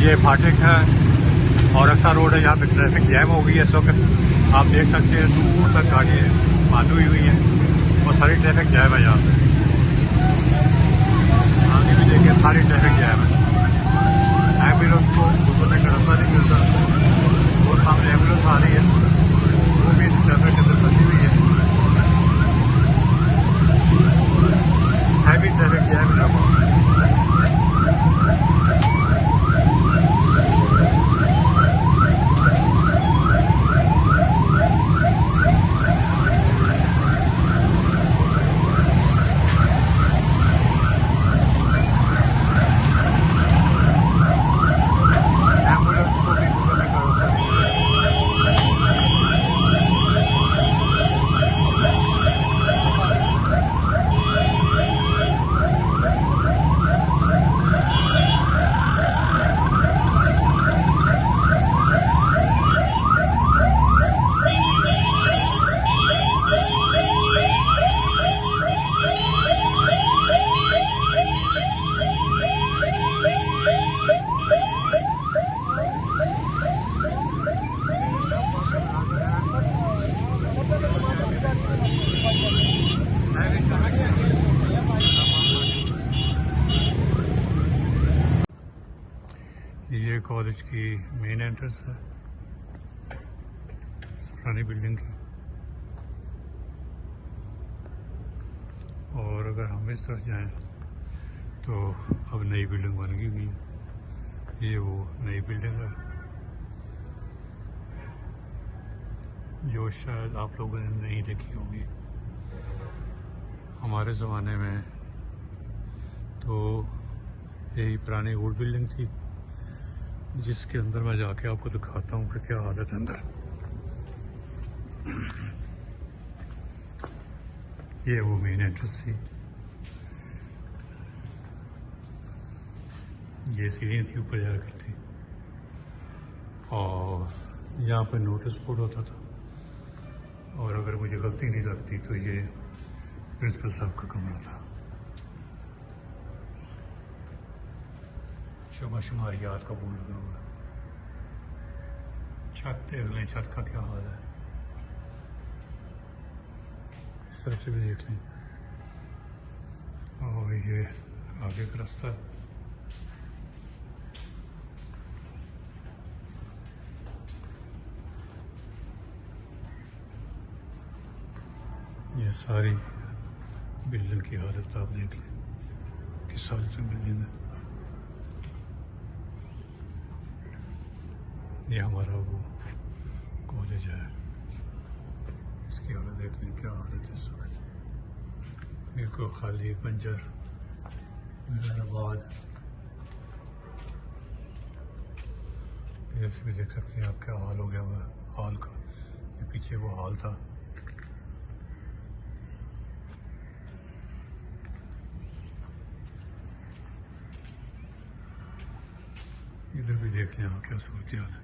ये फाटक है और अक्सर रोड है। यहाँ पे ट्रैफिक जैम हो गई है इस वक्त। आप देख सकते हैं दूर तक गाड़ियाँ बांधी हुई हैं और सारी ट्रैफिक जैम है। यहाँ पे आगे भी देखिए सारी ट्रैफिक जैम है। एम्बुलेंस को गुजरने का रास्ता नहीं मिलता और सामने एम्बुलेंस आ रही है, वो भी इस ट्रैफिक के अंदर फंसी हुई है। हैवी ट्रैफिक जैम है। ये कॉलेज की मेन एंट्रेंस है पुरानी बिल्डिंग की। और अगर हम इस तरफ जाएं तो अब नई बिल्डिंग बन गई हुई है। ये वो नई बिल्डिंग है जो शायद आप लोगों ने नहीं देखी होगी। हमारे ज़माने में तो यही पुरानी ओल्ड बिल्डिंग थी जिसके अंदर मैं जाके आपको दिखाता हूँ कि क्या हालत है अंदर। ये वो मेन एंट्रेंस थी। ये सीढ़ियाँ थी ऊपर जा करती और यहाँ पे नोटिस बोर्ड होता था। और अगर मुझे गलती नहीं लगती तो ये प्रिंसिपल साहब का कमरा था। शुमारियात का बोर्ड लगा हुआ है। छत देख लें, छत का क्या हाल है। इस तरफ से भी देख लें। और ये आगे का रास्ता है। ये सारी बिल्डिंग की हालत आप देख लें, किस हालत में बिल्डिंग है। ये हमारा वो कॉलेज है, इसकी हालत देख लें क्या हालत है इस वक्त। बिल्कुल खाली, बंजर, आबाद। ऐसे भी देख सकते हैं आप क्या हाल हो गया हुआ हॉल का। ये पीछे वो हॉल था। इधर भी देख लें आप क्या सूरत हाल है।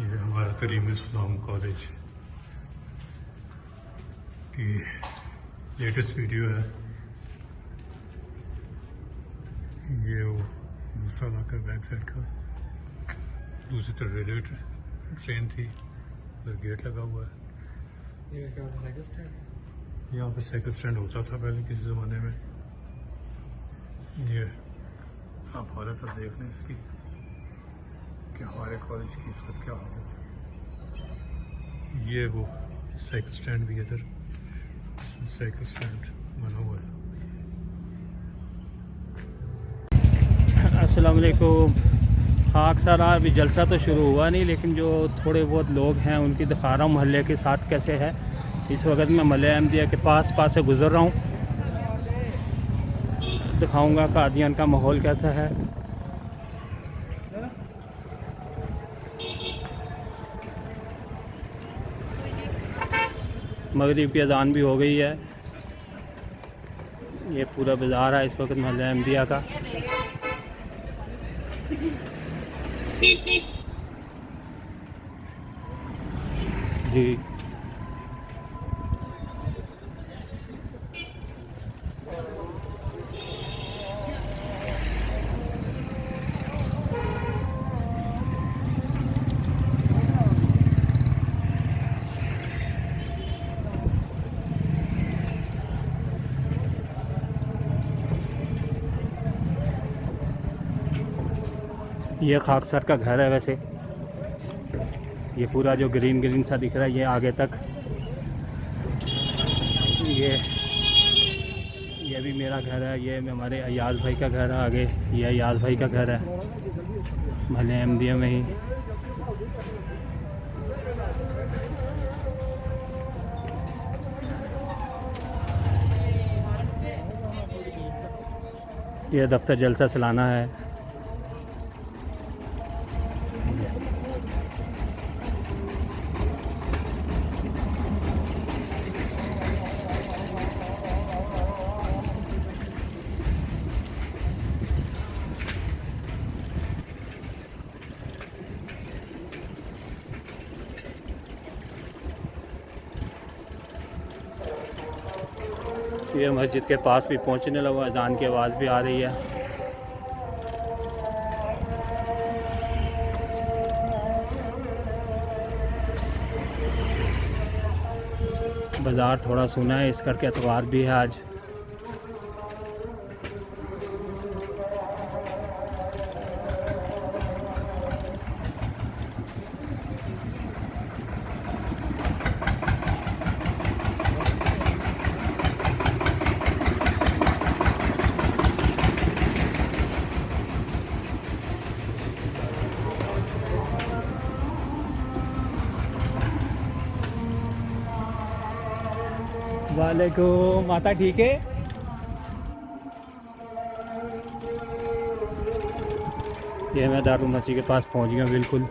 ये हमारा तरीम-ए-इस्लाम कॉलेज की लेटेस्ट वीडियो है। ये वो दूसरा इलाका बैक साइड का, दूसरी तरफ रेलवे ट्रेन थी, उधर गेट लगा हुआ है। ये क्या साइकिल स्टैंड? यहाँ पे साइकिल स्टैंड होता था पहले किसी ज़माने में। ये आप हालत अब देख लें इसकी कि हमारे कॉलेज की इस वक्त क्या हालत है। ये वो साइकिल स्टैंड भी इधर साइकिल स्टैंड बना हुआ था। अस्सलाम वालेकुम। हाँ अक्सर अभी जलसा तो शुरू हुआ नहीं, लेकिन जो थोड़े बहुत लोग हैं उनकी दिखा रहा हूँ महल्ले के साथ कैसे है। इस वक्त मैं महल्ले अहमदिया के पास से गुज़र रहा हूँ। दिखाऊंगा कादियान का माहौल कैसा है। मगरिब की अज़ान भी हो गई है। ये पूरा बाज़ार है इस वक्त महल्ला अहमदिया का। जी ये खाकसर का घर है। वैसे ये पूरा जो ग्रीन ग्रीन सा दिख रहा है ये आगे तक, ये भी मेरा घर है। ये हमारे अयाज भाई का घर है आगे, ये अयाज भाई का घर है महल अहमदिया में ही। ये दफ्तर जलसा सालाना है। ये मस्जिद के पास भी पहुंचने लगा, अजान की आवाज़ भी आ रही है। बाज़ार थोड़ा सुना है, इस करके एतवार भी है आज। वालेकुम, माता ठीक है? ये मैं दारुल मस्जिद के पास पहुंच गया बिल्कुल।